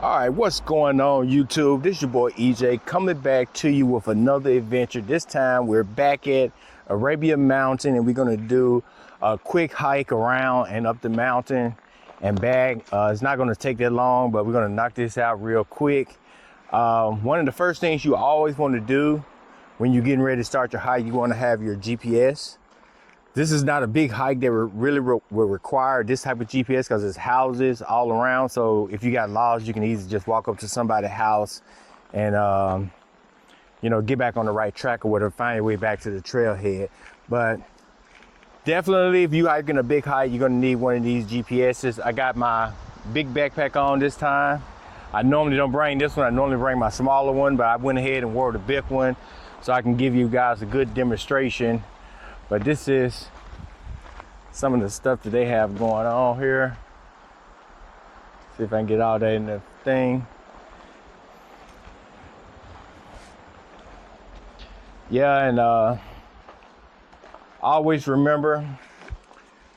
All right, what's going on, YouTube? This is your boy EJ coming back to you with another adventure. This time we're back at Arabia Mountain and we're gonna do a quick hike around and up the mountain and back. It's not gonna take that long, but we're gonna knock this out real quick. One of the first things you always want to do when you're getting ready to start your hike, you want to have your GPS. This is not a big hike that really will require this type of GPS because there's houses all around. So if you got lost, you can easily just walk up to somebody's house and, get back on the right track or whatever, find your way back to the trailhead. But definitely, if you're hiking a big hike, you're gonna need one of these GPSs. I got my big backpack on this time. I normally don't bring this one. I normally bring my smaller one, but I went ahead and wore the big one so I can give you guys a good demonstration. But this is some of the stuff that they have going on here. See if I can get all that in the thing. Yeah, and always remember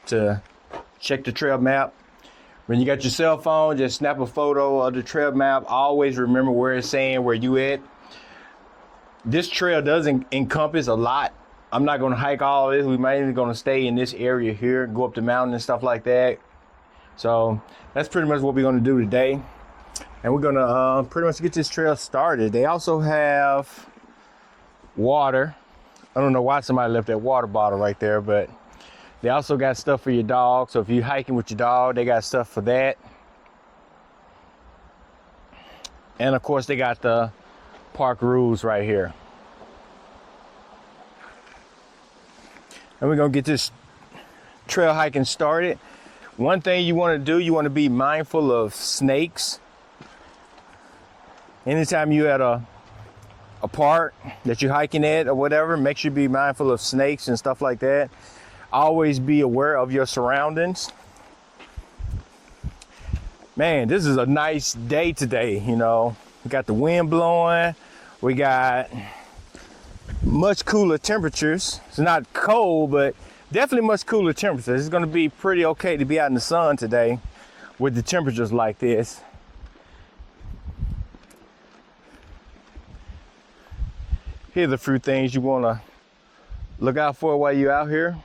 to check the trail map. When you got your cell phone, just snap a photo of the trail map. Always remember where it's saying where you at. This trail doesn't encompass a lot. I'm not going to hike all this. We mainly going to stay in this area here, go up the mountain and stuff like that. So that's pretty much what we're going to do today. And we're going to pretty much get this trail started. They also have water. I don't know why somebody left that water bottle right there, but they also got stuff for your dog. So if you're hiking with your dog, they got stuff for that. And of course, they got the park rules right here. And we're gonna get this trail hiking started. One thing you wanna do, you wanna be mindful of snakes. Anytime you're at a park that you're hiking at or whatever, make sure you be mindful of snakes and stuff like that. Always be aware of your surroundings. Man, this is a nice day today, you know. We got the wind blowing, we got much cooler temperatures. It's not cold, but definitely much cooler temperatures. It's gonna be pretty okay to be out in the sun today with the temperatures like this. Here's a few things you wanna look out for while you're out here.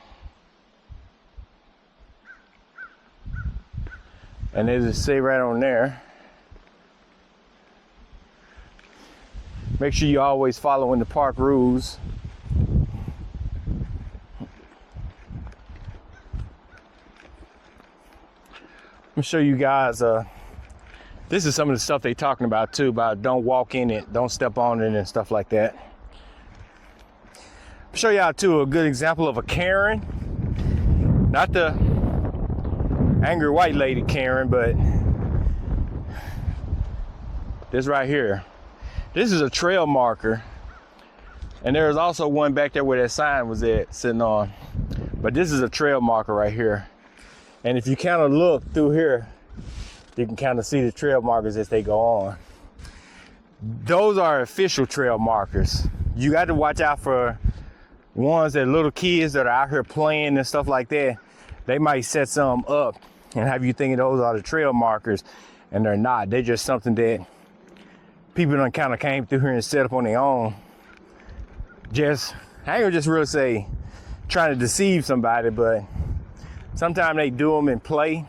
And they just say right on there, make sure you're always following the park rules. I'm gonna show you guys, this is some of the stuff they're talking about too, about don't walk in it, don't step on it and stuff like that. I'll show y'all too a good example of a Karen. Not the angry white lady Karen, but this right here. This is a trail marker, and there's also one back there where that sign was at sitting on. But this is a trail marker right here. And if you kind of look through here, you can kind of see the trail markers as they go on. Those are official trail markers. You got to watch out for ones that little kids that are out here playing and stuff like that. They might set some up and have you thinking those are the trail markers, and they're not. They're just something that people done kind of came through here and set up on their own. Just, I ain't gonna just really say trying to deceive somebody, but sometimes they do them in play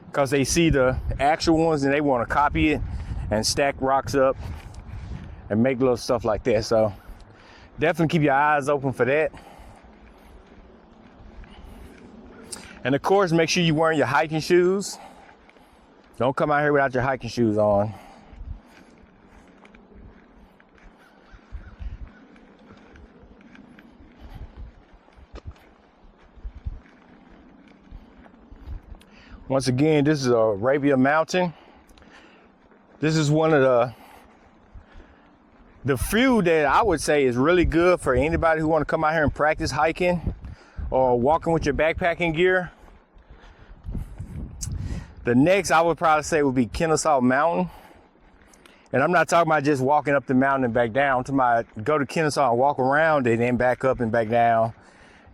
because they see the actual ones and they want to copy it and stack rocks up and make little stuff like that. So definitely keep your eyes open for that. And of course, make sure you're wearing your hiking shoes. Don't come out here without your hiking shoes on. Once again, this is Arabia Mountain. This is one of the few that I would say is really good for anybody who want to come out here and practice hiking or walking with your backpacking gear. The next I would probably say would be Kennesaw Mountain. And I'm not talking about just walking up the mountain and back down. I'm talking about go to Kennesaw and walk around it and back up and back down.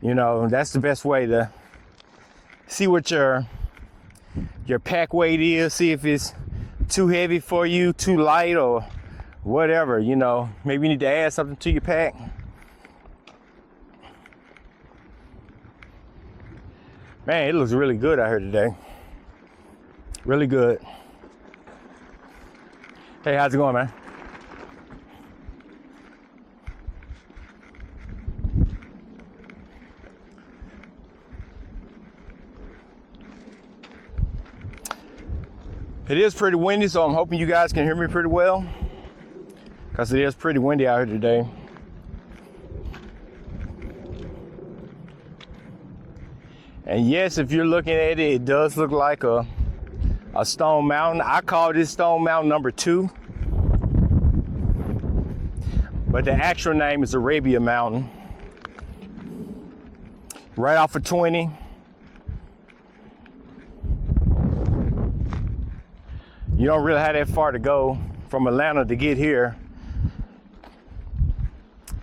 You know, that's the best way to see what your pack weight is, see if it's too heavy for you, too light, or whatever, you know. Maybe you need to add something to your pack. Man, it looks really good out here today. Really good. Hey, how's it going, man? It is pretty windy, so I'm hoping you guys can hear me pretty well, because it is pretty windy out here today. And yes, if you're looking at it, it does look like a Stone Mountain. I call this Stone Mountain number 2, but the actual name is Arabia Mountain. Right off of 20. You don't really have that far to go from Atlanta to get here.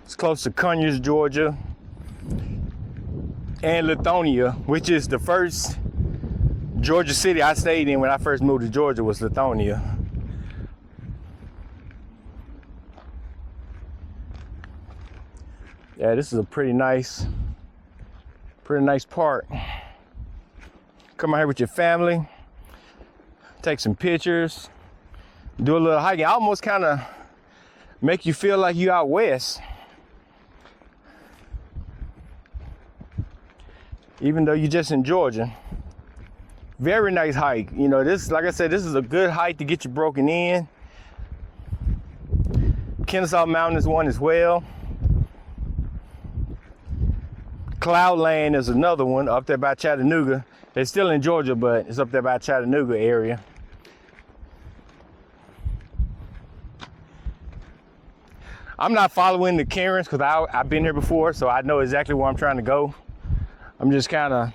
It's close to Conyers, Georgia, and Lithonia, which is the first Georgia city I stayed in when I first moved to Georgia, was Lithonia. Yeah, this is a pretty nice park. Come out here with your family, take some pictures, do a little hiking. Almost kind of make you feel like you out west, even though you're just in Georgia. Very nice hike. You know, this, like I said, this is a good hike to get you broken in. Kennesaw Mountain is one as well. Cloudland is another one up there by Chattanooga. It's still in Georgia, but it's up there by Chattanooga area. I'm not following the cairns because I've been here before, so I know exactly where I'm trying to go. I'm just kind of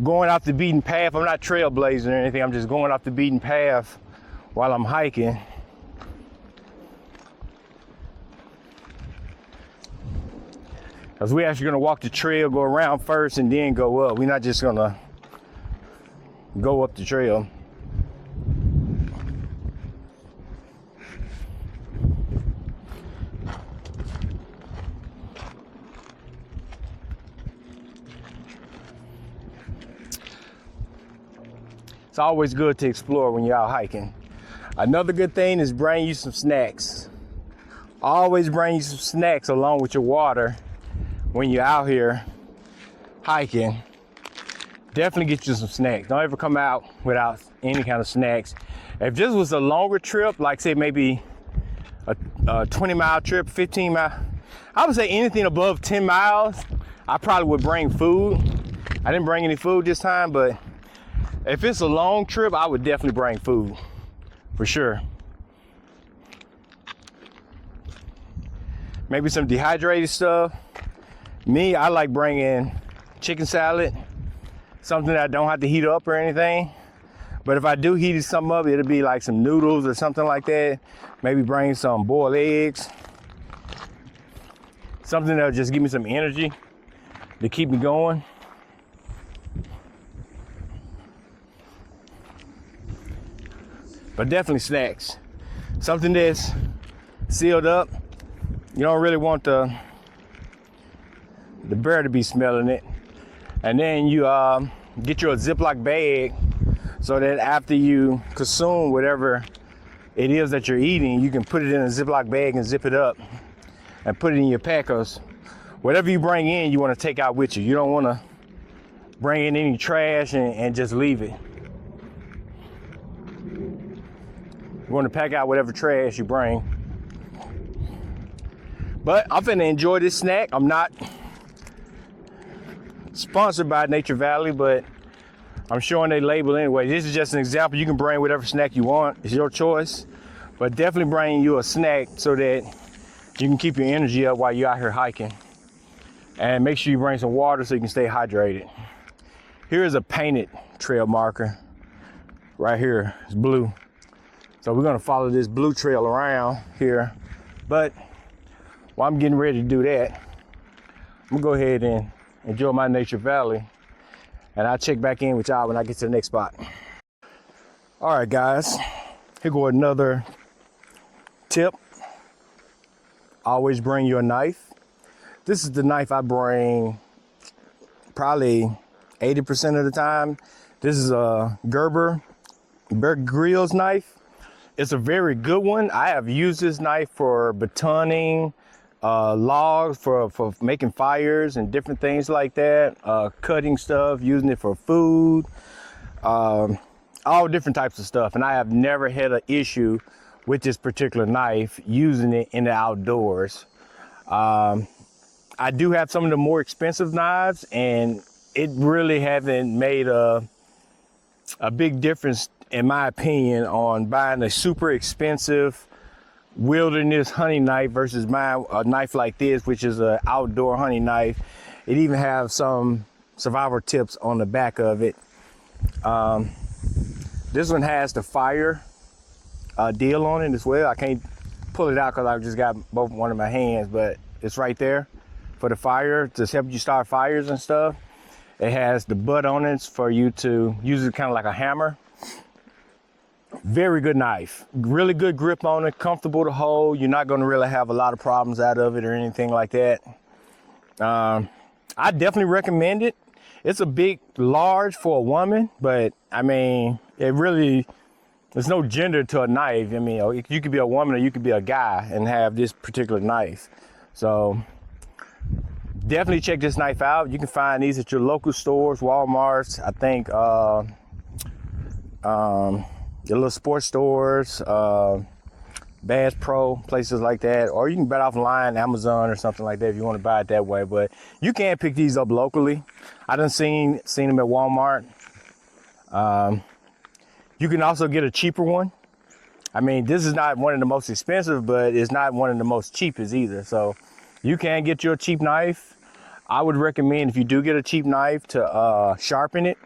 going off the beaten path. I'm not trailblazing or anything. I'm just going off the beaten path while I'm hiking. Because we're actually going to walk the trail, go around first, and then go up. We're not just going to go up the trail. It's always good to explore when you're out hiking. Another good thing is bring you some snacks. Always bring you some snacks along with your water when you're out here hiking. Definitely get you some snacks. Don't ever come out without any kind of snacks. If this was a longer trip, like say maybe a 20-mile trip, 15-mile, I would say anything above 10 miles, I probably would bring food. I didn't bring any food this time, but if it's a long trip, I would definitely bring food, for sure. Maybe some dehydrated stuff. Me, I like bringing chicken salad, something that I don't have to heat up or anything. But if I do heat something up, it'll be like some noodles or something like that. Maybe bring some boiled eggs. Something that'll just give me some energy to keep me going. But definitely snacks. Something that's sealed up. You don't really want the bear to be smelling it. And then you get you a Ziploc bag so that after you consume whatever it is that you're eating, you can put it in a Ziploc bag and zip it up and put it in your packers. Whatever you bring in, you want to take out with you. You don't want to bring in any trash and just leave it. You want to pack out whatever trash you bring. But I'm finna enjoy this snack. I'm not sponsored by Nature Valley, but I'm showing their label anyway. This is just an example. You can bring whatever snack you want. It's your choice. But definitely bring you a snack so that you can keep your energy up while you're out here hiking. And make sure you bring some water so you can stay hydrated. Here is a painted trail marker. Right here, it's blue. So we're gonna follow this blue trail around here. But while I'm getting ready to do that, I'm gonna go ahead and enjoy my Nature Valley. And I'll check back in with y'all when I get to the next spot. All right, guys, here go another tip. Always bring your knife. This is the knife I bring probably 80% of the time. This is a Gerber Bear Grylls knife. It's a very good one. I have used this knife for batoning, logs, for making fires and different things like that, cutting stuff, using it for food, all different types of stuff. And I have never had an issue with this particular knife using it in the outdoors. I do have some of the more expensive knives, and it really haven't made a big difference, in my opinion, on buying a super expensive wilderness hunting knife versus buying a knife like this, which is an outdoor hunting knife. It even has some survival tips on the back of it. This one has the fire deal on it as well. I can't pull it out because I just got both one of my hands, but it's right there for the fire to help you start fires and stuff. It has the butt on it for you to use it kind of like a hammer. Very good knife, really good grip on it, comfortable to hold. You're not going to really have a lot of problems out of it or anything like that. I definitely recommend it. It's a big, large for a woman, but I mean, it really, there's no gender to a knife. I mean, you could be a woman or you could be a guy and have this particular knife. So definitely check this knife out. You can find these at your local stores, Walmart's, I think, your little sports stores, Bass Pro, places like that, or you can buy it offline, Amazon or something like that if you want to buy it that way. But you can pick these up locally. I done seen them at Walmart. You can also get a cheaper one. I mean, this is not one of the most expensive, but it's not one of the most cheapest either. So you can get your cheap knife. I would recommend, if you do get a cheap knife, to sharpen it.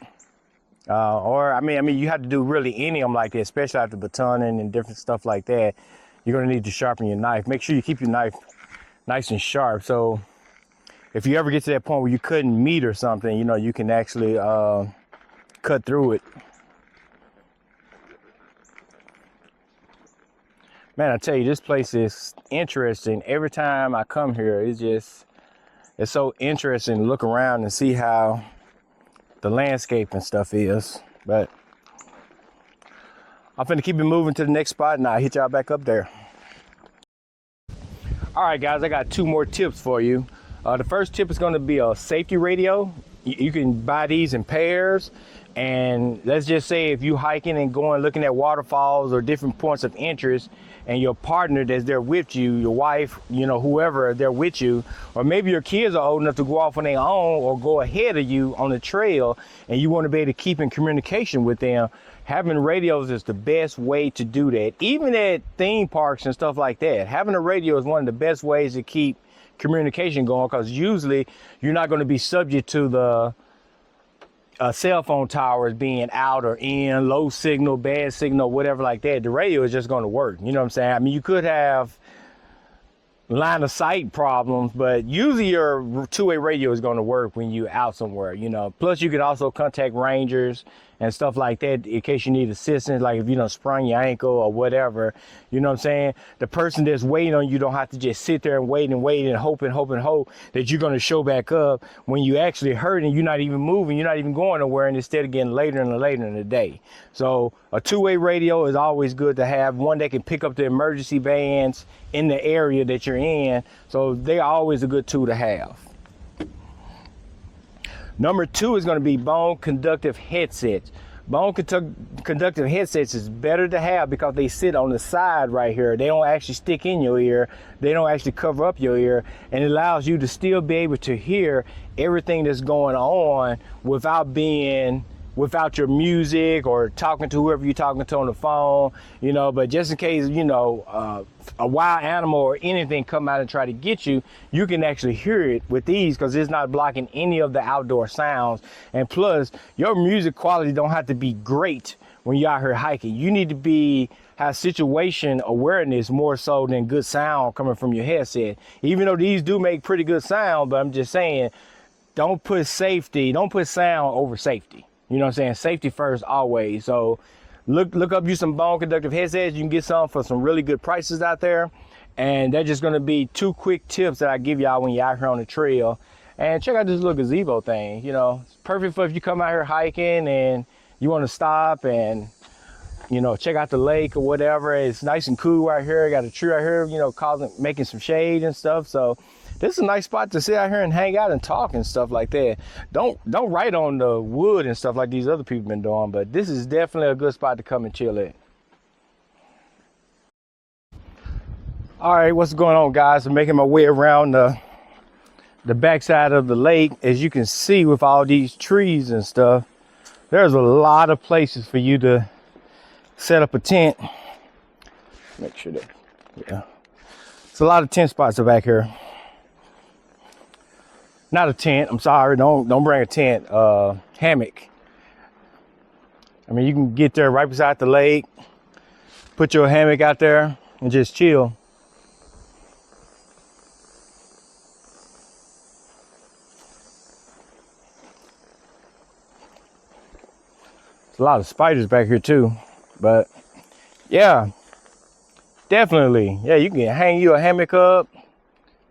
Or I mean, you have to do really any of them like that, especially after batoning and different stuff like that. You're gonna need to sharpen your knife. Make sure you keep your knife nice and sharp. So if you ever get to that point where you couldn't meat or something, you know, you can actually cut through it. Man, I tell you, this place is interesting. Every time I come here, it's so interesting to look around and see how the landscape and stuff is. But I'm finna keep it moving to the next spot, and I'll hit y'all back up there. All right, guys, I got two more tips for you. The first tip is gonna be a safety radio. You can buy these in pairs, and let's just say if you hiking and going looking at waterfalls or different points of interest, and your partner that's there with you, your wife, you know, whoever they're with you, or maybe your kids are old enough to go off on their own or go ahead of you on the trail, and you want to be able to keep in communication with them, having radios is the best way to do that. Even at theme parks and stuff like that, having a radio is one of the best ways to keep communication going, because usually you're not going to be subject to the cell phone towers being out or in, low signal, bad signal, whatever like that. The radio is just going to work. You know what I'm saying? I mean, you could have line of sight problems, but usually your two-way radio is going to work when you're out somewhere, you know. Plus you could also contact rangers and stuff like that in case you need assistance, like if you done sprung your ankle or whatever, you know what I'm saying? The person that's waiting on you don't have to just sit there and wait and hope that you're going to show back up when you actually hurt and you're not even moving, you're not even going nowhere, and instead of getting later and later in the day. So a two-way radio is always good to have, one that can pick up the emergency bands in the area that you're in. So they're always a good tool to have. Number two is going to be bone conductive headsets. Bone conductive headsets is better to have because they sit on the side right here. They don't actually stick in your ear. They don't actually cover up your ear, and it allows you to still be able to hear everything that's going on without your music or talking to whoever you're talking to on the phone, you know. But just in case, you know, a wild animal or anything come out and try to get you, you can actually hear it with these because it's not blocking any of the outdoor sounds. And plus, your music quality don't have to be great when you're out here hiking. You need to have situation awareness more so than good sound coming from your headset. Even though these do make pretty good sound, but I'm just saying, don't put sound over safety. You know what I'm saying? Safety first always. So look up you some bone conductive headsets. You can get some for some really good prices out there. And they're just gonna be 2 quick tips that I give y'all when you're out here on the trail. And check out this little gazebo thing. You know, it's perfect for if you come out here hiking and you want to stop and, you know, check out the lake or whatever. It's nice and cool right here. Got a tree right here, you know, making some shade and stuff. So this is a nice spot to sit out here and hang out and talk and stuff like that. Don't write on the wood and stuff like these other people been doing, but this is definitely a good spot to come and chill at. All right, what's going on, guys? I'm making my way around the backside of the lake. As you can see, with all these trees and stuff, there's a lot of places for you to set up a tent. Make sure that, yeah. It's a lot of tent spots are back here. Not a tent, I'm sorry, don't bring a tent, hammock. I mean, you can get there right beside the lake, put your hammock out there and just chill. There's a lot of spiders back here too, but yeah, definitely. Yeah, you can hang you a hammock up,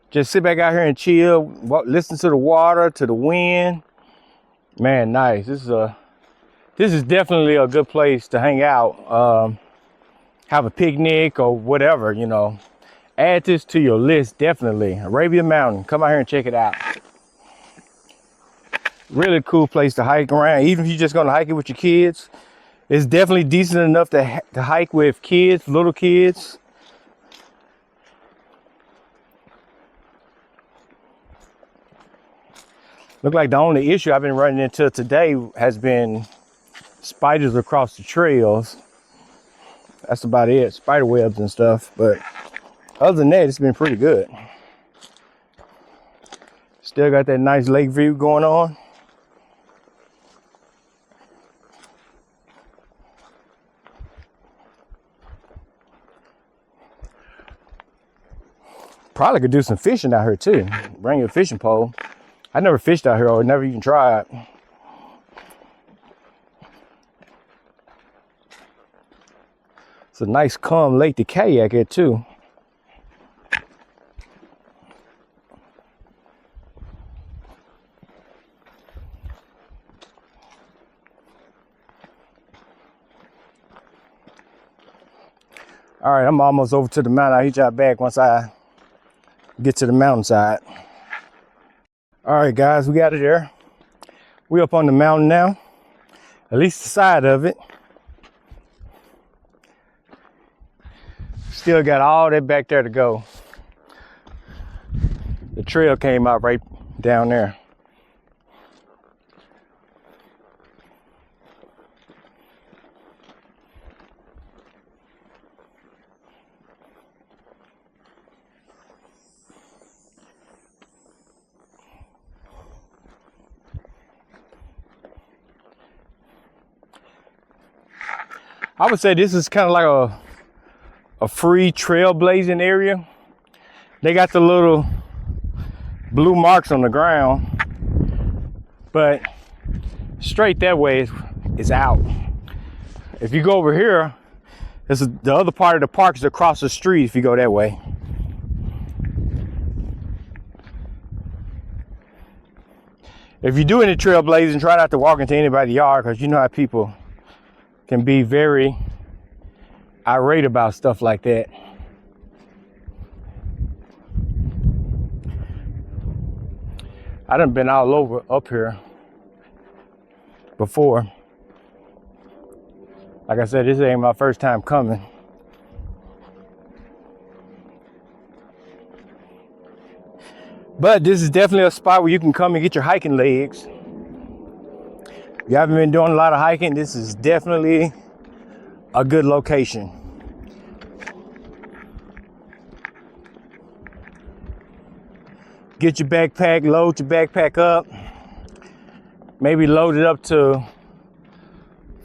just sit back out here and chill, listen to the water, to the wind. Man, nice. This is definitely a good place to hang out, have a picnic or whatever, you know. Add this to your list, definitely. Arabian Mountain, come out here and check it out. Really cool place to hike around. Even if you're just gonna hike it with your kids, it's definitely decent enough to hike with kids, little kids. Look like the only issue I've been running into today has been spiders across the trails. That's about it, spider webs and stuff. But other than that, it's been pretty good. Still got that nice lake view going on. Probably could do some fishing out here too. Bring your fishing pole. I never fished out here or never even tried. It's a nice calm lake to kayak at too. All right, I'm almost over to the mountain. I'll hit y'all back once I get to the mountainside. All right, guys, we got it there. We up on the mountain now, at least the side of it. Still got all that back there to go. The trail came out right down there. I would say this is kind of like a free trailblazing area. They got the little blue marks on the ground, but straight that way is out. If you go over here, the other part of the park is across the street if you go that way. If you're doing the trailblazing, try not to walk into anybody's yard, because you know how people can be very irate about stuff like that. I done been all over up here before. Like I said, this ain't my first time coming. But this is definitely a spot where you can come and get your hiking legs. If you haven't been doing a lot of hiking, this is definitely a good location. Get your backpack, load your backpack up. Maybe load it up to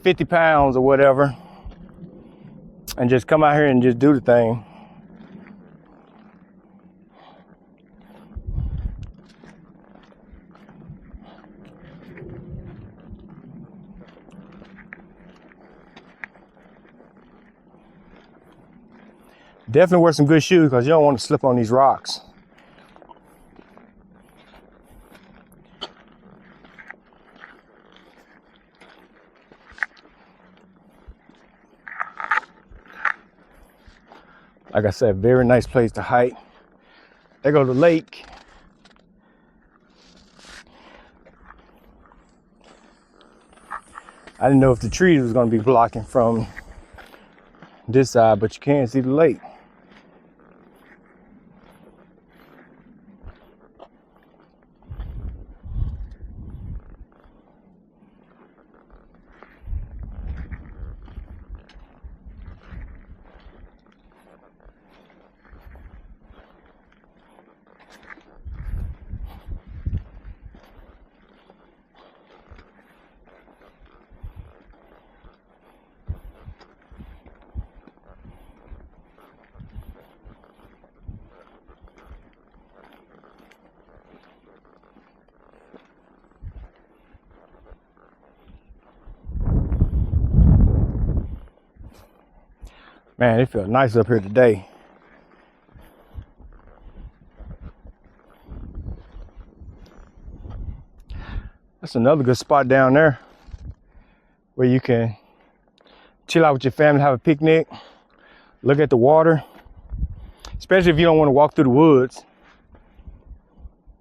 50 pounds or whatever. And just come out here and just do the thing. Definitely wear some good shoes because you don't want to slip on these rocks. Like I said, very nice place to hike. There go the lake. I didn't know if the trees was going to be blocking from this side, but you can see the lake. Man, it felt nice up here today. That's another good spot down there where you can chill out with your family, have a picnic, look at the water, especially if you don't want to walk through the woods.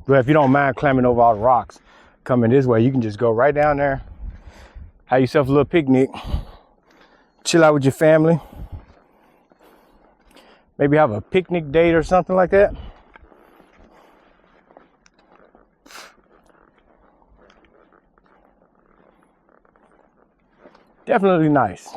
But if you don't mind climbing over all the rocks, coming this way, you can just go right down there, have yourself a little picnic, chill out with your family. Maybe have a picnic date or something like that. Definitely nice.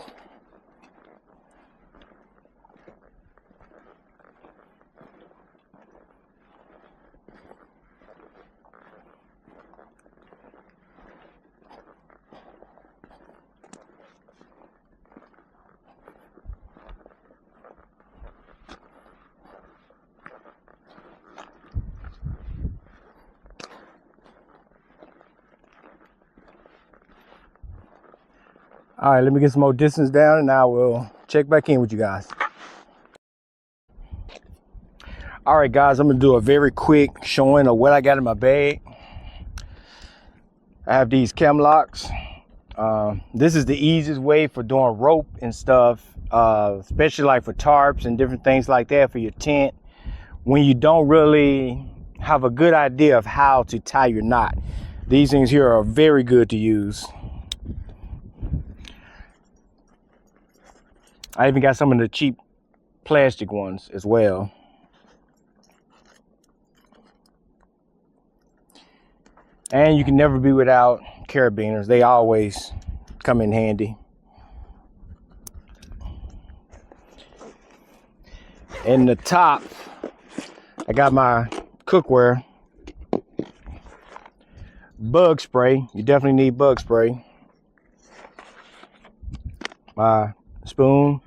All right, let me get some more distance down and I will check back in with you guys. All right, guys, I'm gonna do a very quick showing of what I got in my bag. I have these chem locks. This is the easiest way for doing rope and stuff, especially like for tarps and different things like that for your tent. When you don't really have a good idea of how to tie your knot, these things here are very good to use. I even got some of the cheap plastic ones as well. And you can never be without carabiners. They always come in handy. In the top, I got my cookware. Bug spray. You definitely need bug spray. My spoon.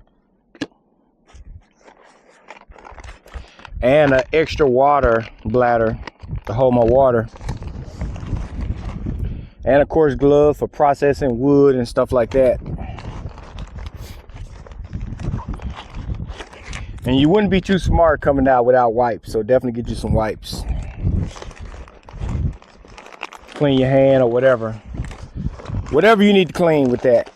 And an extra water bladder to hold my water. And of course, gloves for processing wood and stuff like that. And you wouldn't be too smart coming out without wipes, so definitely get you some wipes. Clean your hand or whatever. Whatever you need to clean with that.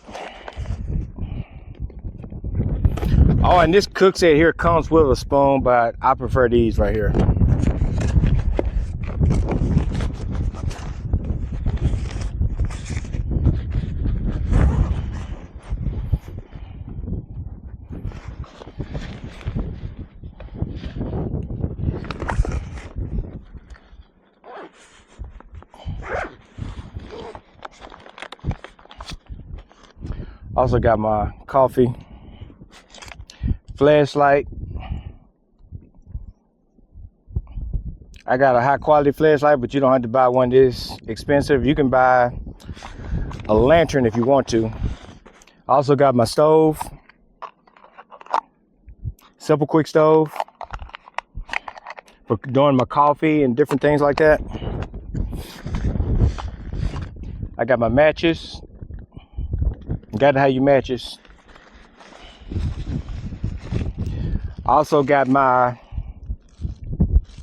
Oh, and this cook set here comes with a spoon, but I prefer these right here. Also got my coffee, flashlight. I got a high quality flashlight, but you don't have to buy one this expensive. You can buy a lantern if you want to. I also got my stove, simple quick stove for doing my coffee and different things like that. I got my matches. Got to have your matches. Also got my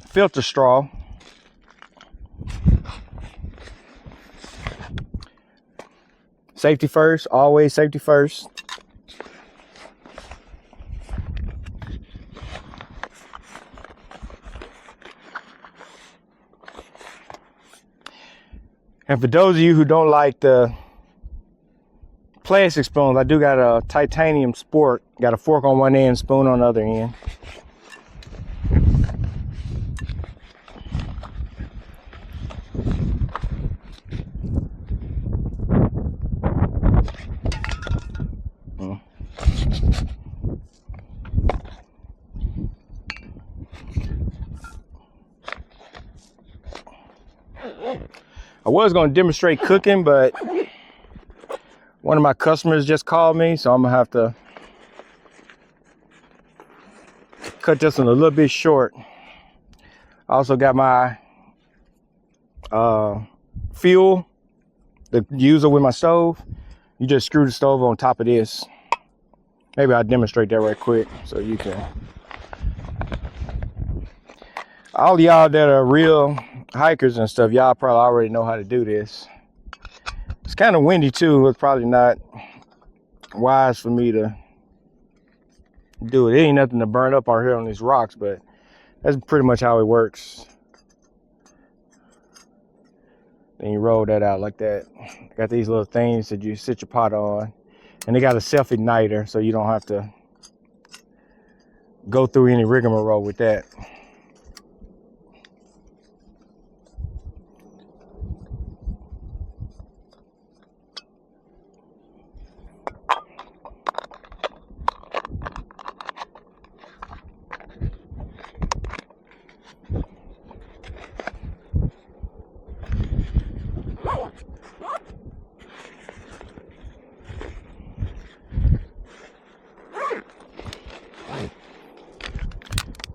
filter straw. Safety first, always safety first. And for those of you who don't like the plastic spoons, I do got a titanium sport. Got a fork on one end, spoon on the other end. I was going to demonstrate cooking, but one of my customers just called me, so I'm going to have to cut this one a little bit short. I also got my fuel, the user with my stove. You just screw the stove on top of this. Maybe I'll demonstrate that right quick so you can. All y'all that are real hikers and stuff, y'all probably already know how to do this. It's kind of windy too. It's probably not wise for me to do it. It ain't nothing to burn up out here on these rocks, but that's pretty much how it works. Then you roll that out like that. Got these little things that you sit your pot on, and they got a self-igniter, so you don't have to go through any rigmarole with that.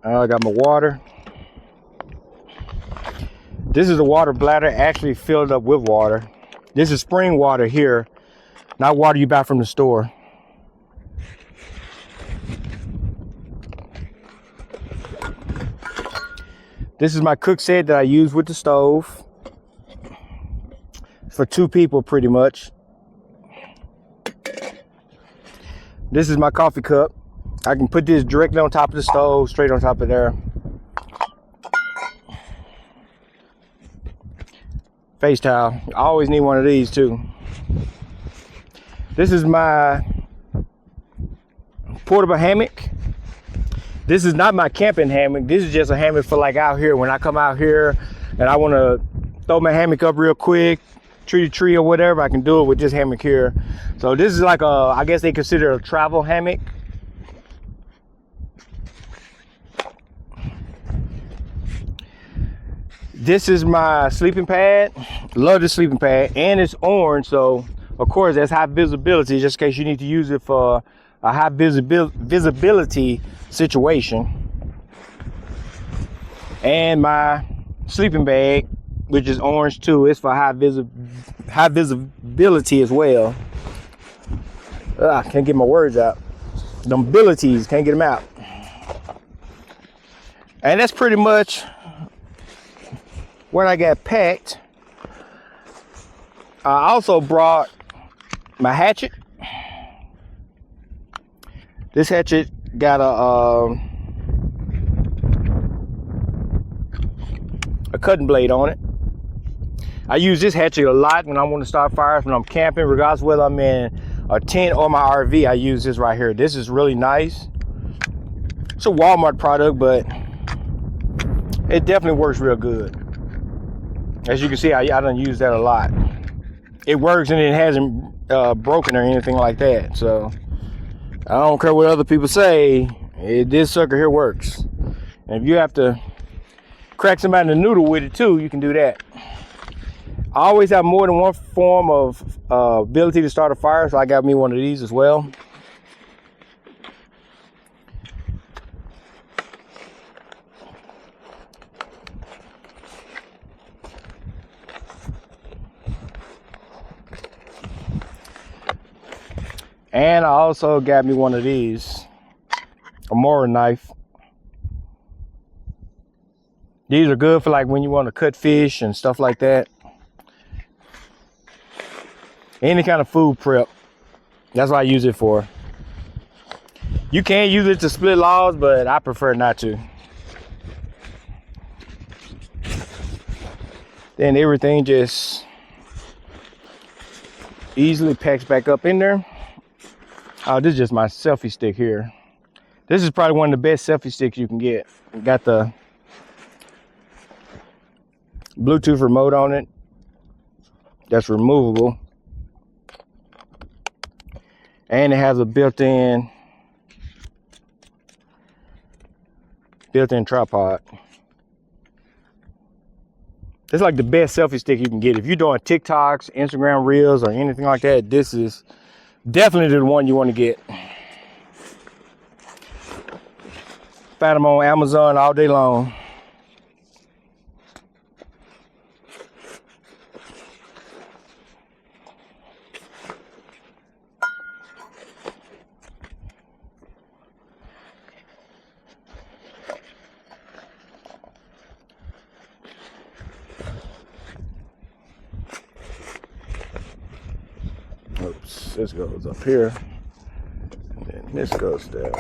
I got my water. This is a water bladder actually filled up with water. This is spring water here, not water you buy from the store. This is my cook set that I use with the stove. For 2 people pretty much. This is my coffee cup. I can put this directly on top of the stove, straight on top of there. Face towel. I always need one of these too. This is my portable hammock. This is not my camping hammock. This is just a hammock for like out here. When I come out here and I want to throw my hammock up real quick, tree to tree or whatever, I can do it with this hammock here. So this is like a, I guess they consider a travel hammock. This is my sleeping pad. Love this sleeping pad, and it's orange, so of course that's high visibility, just in case you need to use it for a high visibility situation. And my sleeping bag, which is orange too, it's for high visibility as well. Can't get my words out. The abilities, can't get them out. And that's pretty much what I got packed. I also brought my hatchet. This hatchet got a cutting blade on it. I use this hatchet a lot when I want to start fires, when I'm camping, regardless of whether I'm in a tent or my RV. I use this right here. This is really nice. It's a Walmart product, but it definitely works real good. As you can see, I done use that a lot. It works and it hasn't broken or anything like that. So I don't care what other people say. This sucker here works. And if you have to crack somebody in the noodle with it too, you can do that. I always have more than one form of ability to start a fire, so I got me one of these as well. And I also got me one of these, a Mora knife. These are good for like when you want to cut fish and stuff like that. Any kind of food prep. That's what I use it for. You can use it to split logs, but I prefer not to. Then everything just easily packs back up in there. Oh, this is just my selfie stick here. This is probably one of the best selfie sticks you can get. Got the Bluetooth remote on it. That's removable. And it has a built-in tripod. It's like the best selfie stick you can get. If you're doing TikToks, Instagram Reels, or anything like that, this is definitely the one you want to get. Found them on Amazon all day long. Oops, this goes up here, and then this goes down.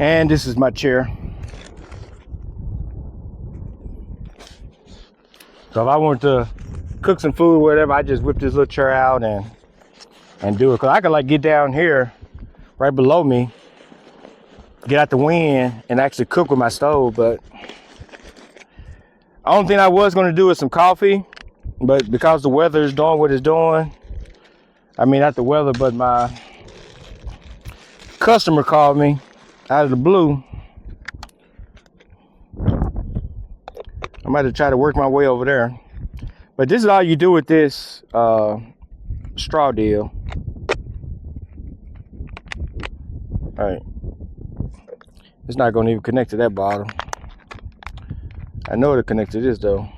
And this is my chair. So if I want to cook some food or whatever, I just whip this little chair out and do it. Cause I can like get down here right below me, get out the wind and actually cook with my stove. But the only thing I was gonna do is some coffee, but because the weather is doing what it's doing, I mean not the weather, but my customer called me out of the blue. I might have tried to work my way over there. But this is all you do with this straw deal. All right. It's not going to even connect to that bottom. I know it'll connect to this though.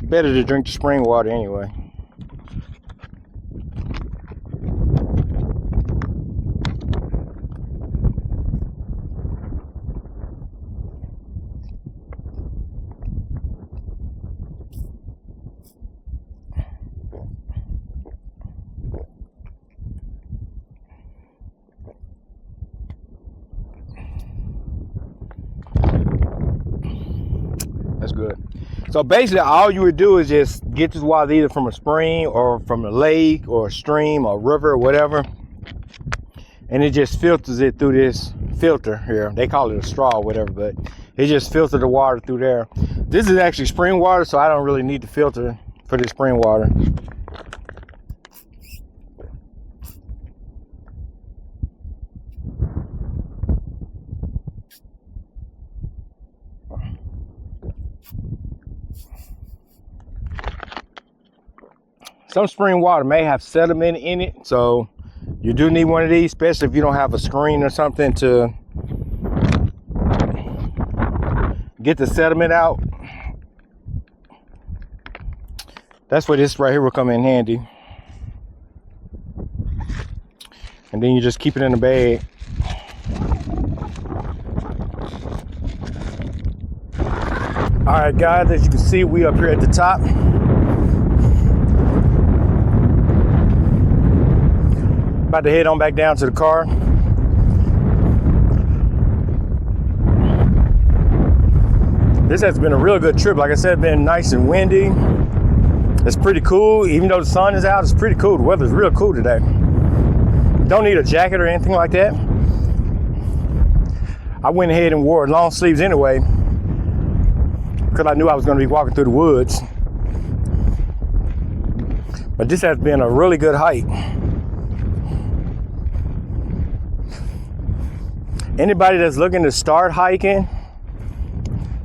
Better to drink the spring water anyway. That's good. So basically all you would do is just get this water either from a spring or from a lake or a stream or river or whatever. And it just filters it through this filter here. They call it a straw or whatever, but it just filters the water through there. This is actually spring water, so I don't really need the filter for this spring water. Some spring water may have sediment in it, so you do need one of these, especially if you don't have a screen or something to get the sediment out. That's where this right here will come in handy. And then you just keep it in the bag. All right, guys, as you can see, we up here at the top. About to head on back down to the car. This has been a real good trip. Like I said, been nice and windy. It's pretty cool. Even though the sun is out, it's pretty cool. The weather's real cool today. Don't need a jacket or anything like that. I went ahead and wore long sleeves anyway because I knew I was going to be walking through the woods. But this has been a really good hike. Anybody that's looking to start hiking,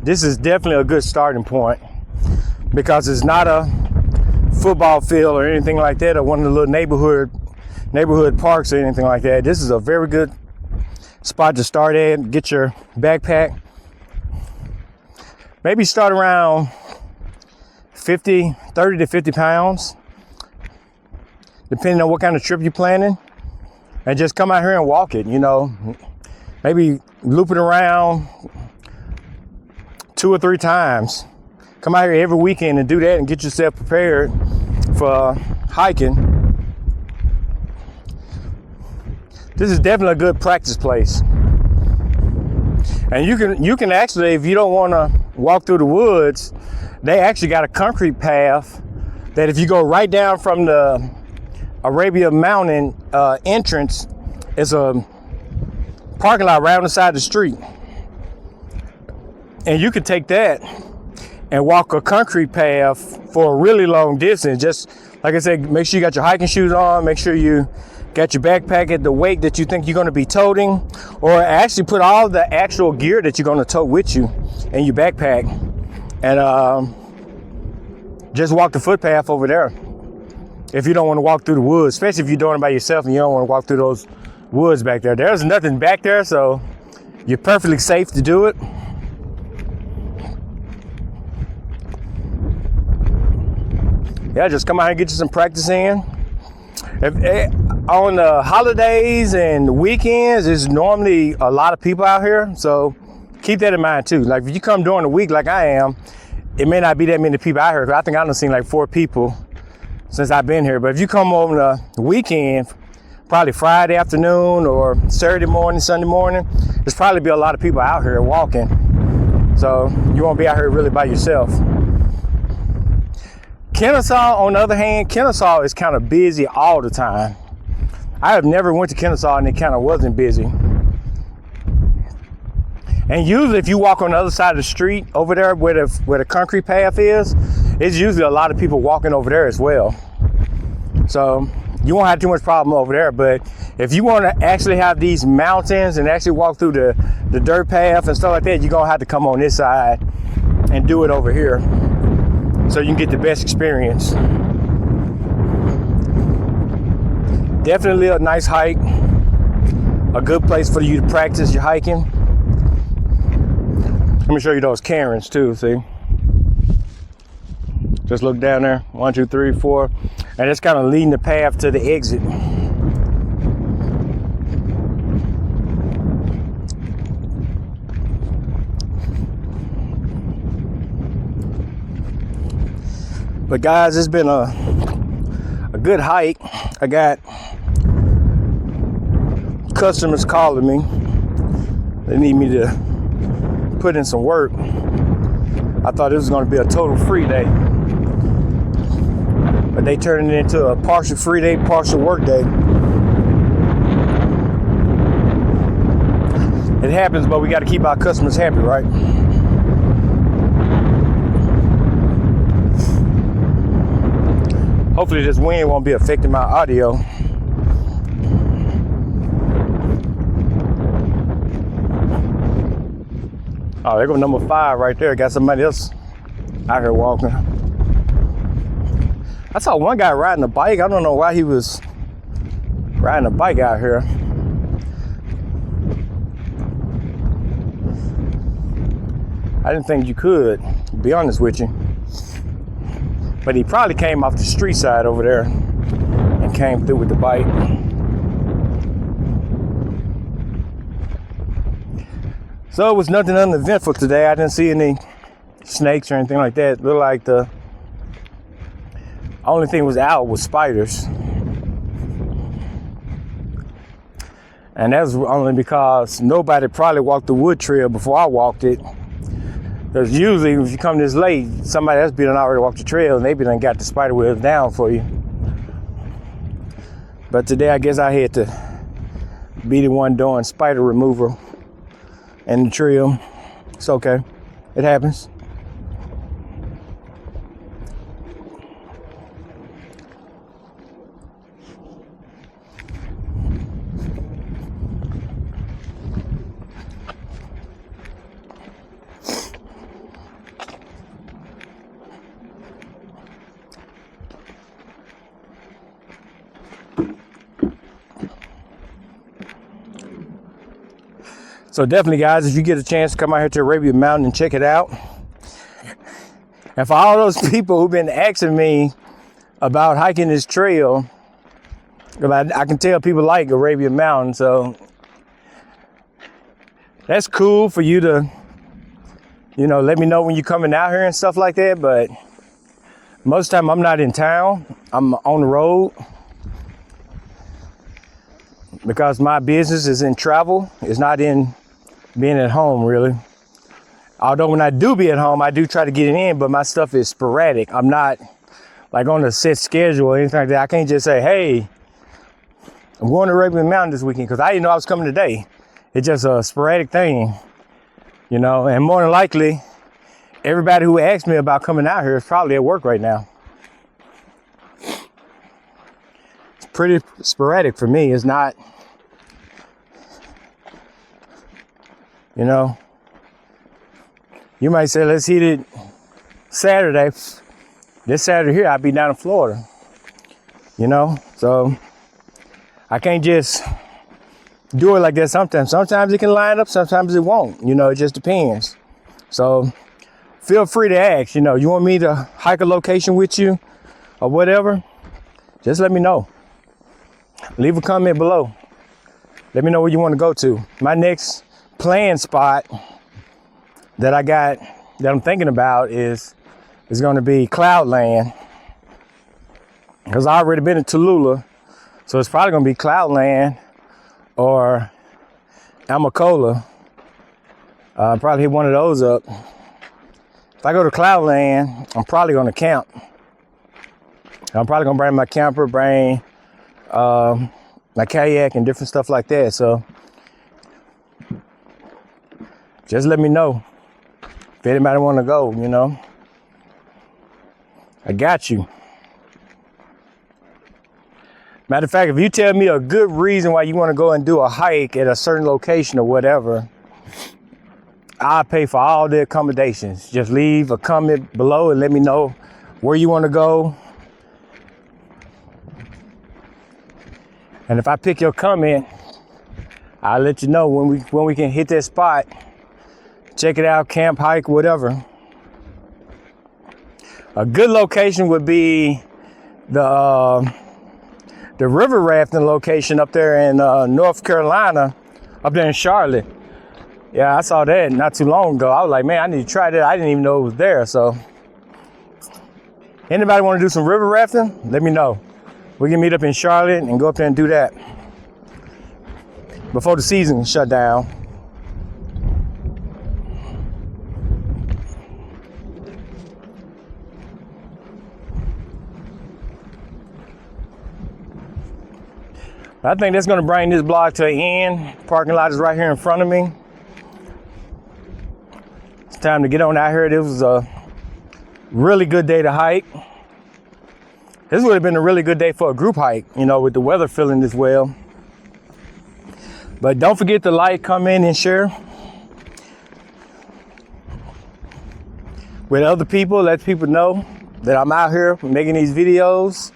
this is definitely a good starting point because it's not a football field or anything like that, or one of the little neighborhood parks or anything like that. This is a very good spot to start at. Get your backpack. Maybe start around 30 to 50 pounds, depending on what kind of trip you're planning, and just come out here and walk it, you know. Maybe loop it around 2 or 3 times. Come out here every weekend and do that and get yourself prepared for hiking. This is definitely a good practice place. And you can actually, if you don't want to walk through the woods, they actually got a concrete path that if you go right down from the Arabia Mountain entrance, it's a parking lot right on the side of the street. And you can take that and walk a concrete path for a really long distance. Just like I said, make sure you got your hiking shoes on, make sure you got your backpack at the weight that you think you're going to be toting, or actually put all the actual gear that you're going to tote with you in your backpack, and just walk the footpath over there. If you don't want to walk through the woods, especially if you're doing it by yourself and you don't want to walk through those woods back there. There's nothing back there, so you're perfectly safe to do it. Yeah, just come out here and get you some practice in. On the holidays and weekends, there's normally a lot of people out here, so keep that in mind too. Like if you come during the week like I am, it may not be that many people out here. I think I've seen like 4 people since I've been here. But if you come over the weekend, probably Friday afternoon or Saturday morning, Sunday morning, there's probably be a lot of people out here walking. So you won't be out here really by yourself. Kennesaw, on the other hand, Kennesaw is kind of busy all the time. I have never went to Kennesaw and it kind of wasn't busy. And usually if you walk on the other side of the street over there where the concrete path is, it's usually a lot of people walking over there as well. So you won't have too much problem over there. But if you want to actually have these mountains and actually walk through the dirt path and stuff like that, you're going to have to come on this side and do it over here so you can get the best experience. Definitely a nice hike. A good place for you to practice your hiking. Let me show you those cairns too, see? Just look down there, 1, 2, 3, 4. And it's kind of leading the path to the exit. But guys, it's been a good hike. I got customers calling me. They need me to put in some work. I thought it was going to be a total free day, but they turned it into a partial free day, partial work day. It happens, but we got to keep our customers happy, right? Hopefully this wind won't be affecting my audio. Oh, there goes number 5 right there. Got somebody else out here walking. I saw one guy riding a bike. I don't know why he was riding a bike out here. I didn't think you could, to be honest with you. But he probably came off the street side over there and came through with the bike. So it was nothing uneventful today. I didn't see any snakes or anything like that. It looked like the only thing was out was spiders. And that's only because nobody probably walked the wood trail before I walked it. Because usually if you come this late, somebody else be done already walked the trail and they be done got the spider webs down for you. But today I guess I had to be the one doing spider removal and the trail. It's okay. It happens. So definitely, guys, if you get a chance to come out here to Arabia Mountain and check it out. And for all those people who've been asking me about hiking this trail, I can tell people like Arabia Mountain, so that's cool for you to, let me know when you're coming out here and stuff like that. But most of the time I'm not in town, I'm on the road because my business is in travel. It's not in being at home, really. Although when I do be at home, I do try to get it in, but my stuff is sporadic. I'm not like on a set schedule or anything like that. I can't just say, hey, I'm going to Arabian Mountain this weekend, because I didn't know I was coming today. It's just a sporadic thing, and more than likely, everybody who asked me about coming out here is probably at work right now. It's pretty sporadic for me. It's not, you might say, let's hit it Saturday. This Saturday here, I'll be down in Florida, so I can't just do it like that sometimes. Sometimes it can line up, sometimes it won't, it just depends. So feel free to ask, you want me to hike a location with you or whatever, just let me know. Leave a comment below. Let me know where you want to go to. My next planned spot that I'm thinking about is going to be Cloudland, because I already been to Tallulah, so it's probably going to be Cloudland or Amacola. Probably hit one of those up. If I go to Cloudland, I'm probably going to camp. I'm probably going to bring my camper, bring my kayak and different stuff like that. So just let me know if anybody want to go, I got you. Matter of fact, if you tell me a good reason why you want to go and do a hike at a certain location or whatever, I'll pay for all the accommodations. Just leave a comment below and let me know where you want to go. And if I pick your comment, I'll let you know when we can hit that spot. Check it out, camp, hike, whatever. A good location would be the river rafting location up there in North Carolina, up there in Charlotte. Yeah, I saw that not too long ago. I was like, man, I need to try that. I didn't even know it was there. So anybody want to do some river rafting? Let me know. We can meet up in Charlotte and go up there and do that before the season shut down. I think that's going to bring this vlog to an end. Parking lot is right here in front of me. It's time to get on out here. This was a really good day to hike. This would have been a really good day for a group hike, with the weather feeling this well. But don't forget to like, comment, and share with other people. Let people know that I'm out here making these videos.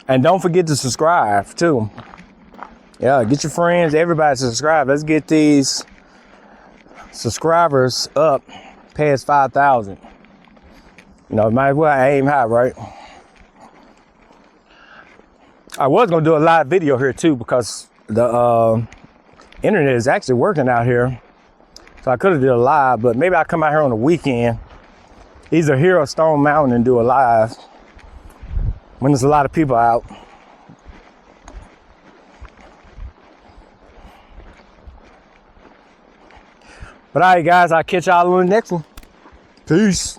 And don't forget to subscribe too. Yeah, get your friends, everybody to subscribe. Let's get these subscribers up past 5,000. Might as well aim high, right? I was gonna do a live video here too, because the internet is actually working out here. So I could have did a live, but maybe I'll come out here on the weekend, either here or Stone Mountain, and do a live when there's a lot of people out. But all right, guys, I'll catch y'all on the next one. Peace.